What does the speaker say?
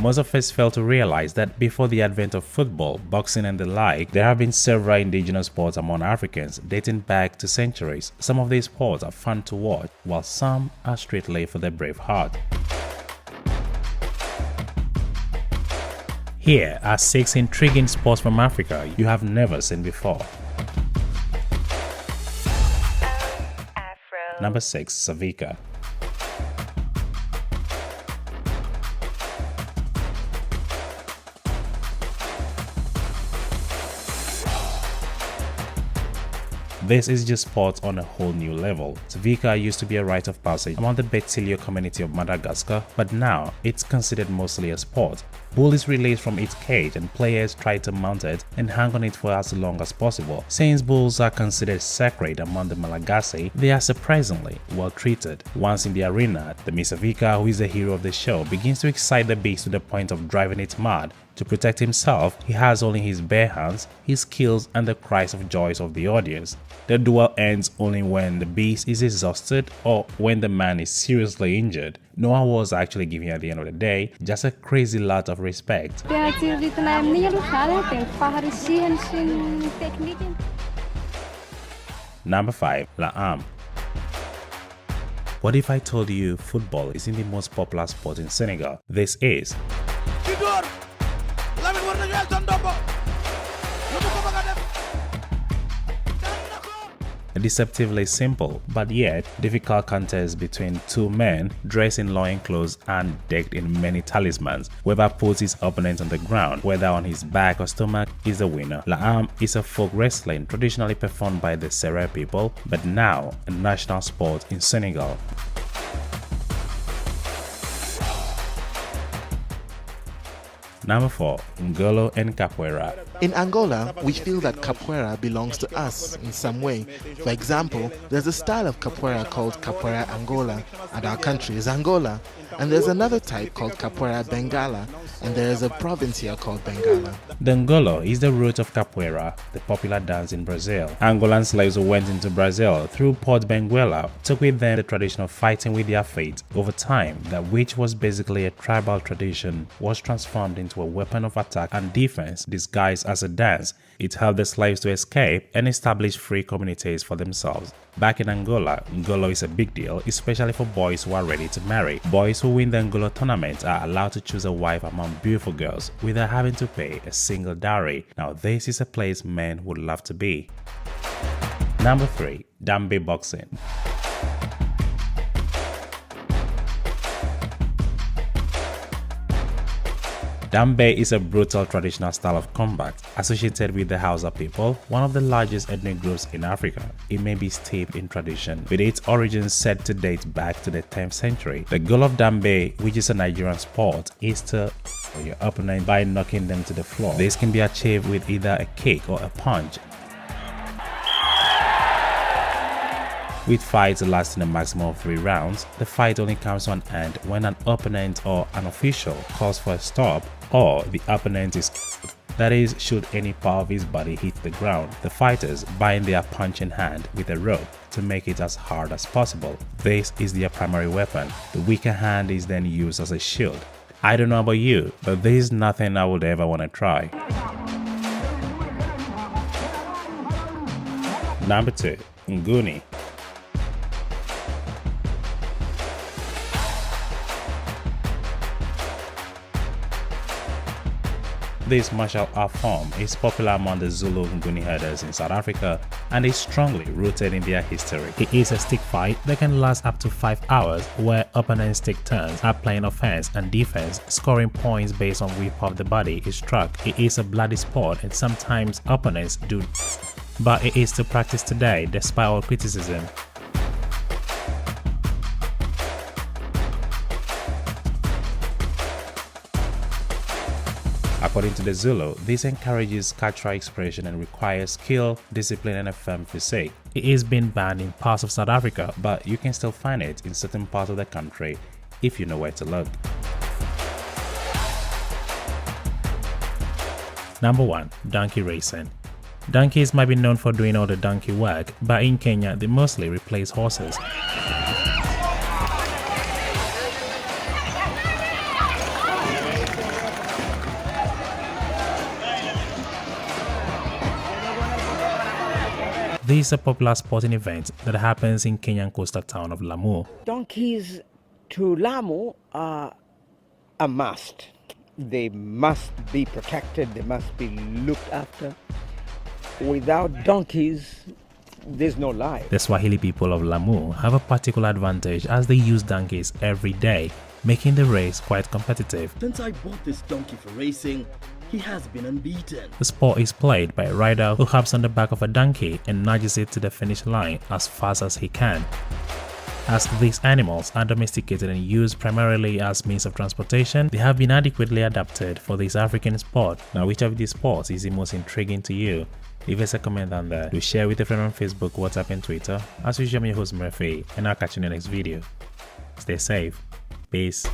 Most of us fail to realize that before the advent of football, boxing and the like, there have been several indigenous sports among Africans dating back to centuries. Some of these sports are fun to watch, while some are strictly for the brave heart. Here are 6 intriguing sports from Africa you have never seen before. Number 6. Savika. This is just sports on a whole new level. Savika used to be a rite of passage among the Betsilio community of Madagascar, but now it's considered mostly a sport. Bull is released from its cage and players try to mount it and hang on it for as long as possible. Since bulls are considered sacred among the Malagasy, they are surprisingly well treated. Once in the arena, the Miss Savika, who is the hero of the show, begins to excite the beast to the point of driving it mad. To protect himself, he has only his bare hands, his skills, and the cries of joy of the audience. The duel ends only when the beast is exhausted or when the man is seriously injured. No awards are actually given at the end of the day, just a crazy lot of respect. Number 5. Laam. What if I told you football isn't the most popular sport in Senegal? This is. A deceptively simple but yet difficult contest between two men dressed in loincloths and decked in many talismans. Whoever puts his opponent on the ground, whether on his back or stomach, is the winner. Laam is a folk wrestling traditionally performed by the Serer people, but now a national sport in Senegal. Number 4. Ngolo and Capoeira. In Angola, we feel that capoeira belongs to us in some way. For example, there's a style of capoeira called Capoeira Angola, and our country is Angola. And there's another type called Capoeira Bengala, and there is a province here called Bengala. The Ngolo is the root of capoeira, the popular dance in Brazil. Angolan slaves who went into Brazil through Port Benguela took with them the tradition of fighting with their feet. Over time, that which was basically a tribal tradition was transformed into a weapon of attack and defense disguised as a dance. It helped the slaves to escape and establish free communities for themselves. Back in Angola, Ngolo is a big deal, especially for boys who are ready to marry. Boys who win the Ngolo tournament are allowed to choose a wife among beautiful girls without having to pay a single dowry. Now this is a place men would love to be. Number 3. Dambe boxing. Dambe is a brutal traditional style of combat associated with the Hausa people, one of the largest ethnic groups in Africa. It may be steeped in tradition, with its origins said to date back to the 10th century. The goal of Dambe, which is a Nigerian sport, is to kill your opponent by knocking them to the floor. This can be achieved with either a kick or a punch, with fights lasting a maximum of 3 rounds. The fight only comes to an end when an opponent or an official calls for a stop or the opponent is killed. That is, should any part of his body hit the ground. The fighters bind their punching hand with a rope to make it as hard as possible. This is their primary weapon. The weaker hand is then used as a shield. I don't know about you, but this is nothing I would ever want to try. Number 2. Nguni. This martial art form is popular among the Zulu Nguni herders in South Africa and is strongly rooted in their history. It is a stick fight that can last up to 5 hours, where opponents take turns at playing offense and defense, scoring points based on which part of the body is struck. It is a bloody sport and sometimes opponents do, but it is still practiced today despite all criticism. According to the Zulu, this encourages cultural expression and requires skill, discipline, and a firm physique. It is being banned in parts of South Africa, but you can still find it in certain parts of the country if you know where to look. Number 1. Donkey racing. Donkeys might be known for doing all the donkey work, but in Kenya they mostly replace horses. This is a popular sporting event that happens in Kenyan coastal town of Lamu. Donkeys to Lamu are a must. They must be protected, they must be looked after. Without donkeys, there's no life. The Swahili people of Lamu have a particular advantage as they use donkeys every day, making the race quite competitive. Since I bought this donkey for racing, he has been unbeaten. The sport is played by a rider who hops on the back of a donkey and nudges it to the finish line as fast as he can. As these animals are domesticated and used primarily as means of transportation, they have been adequately adapted for this African sport. Now, which of these sports is the most intriguing to you? Leave us a comment down there. Do share with a friend on Facebook, WhatsApp and Twitter. As usual, I'm your host Murphy, and I'll catch you in the next video. Stay safe. Peace.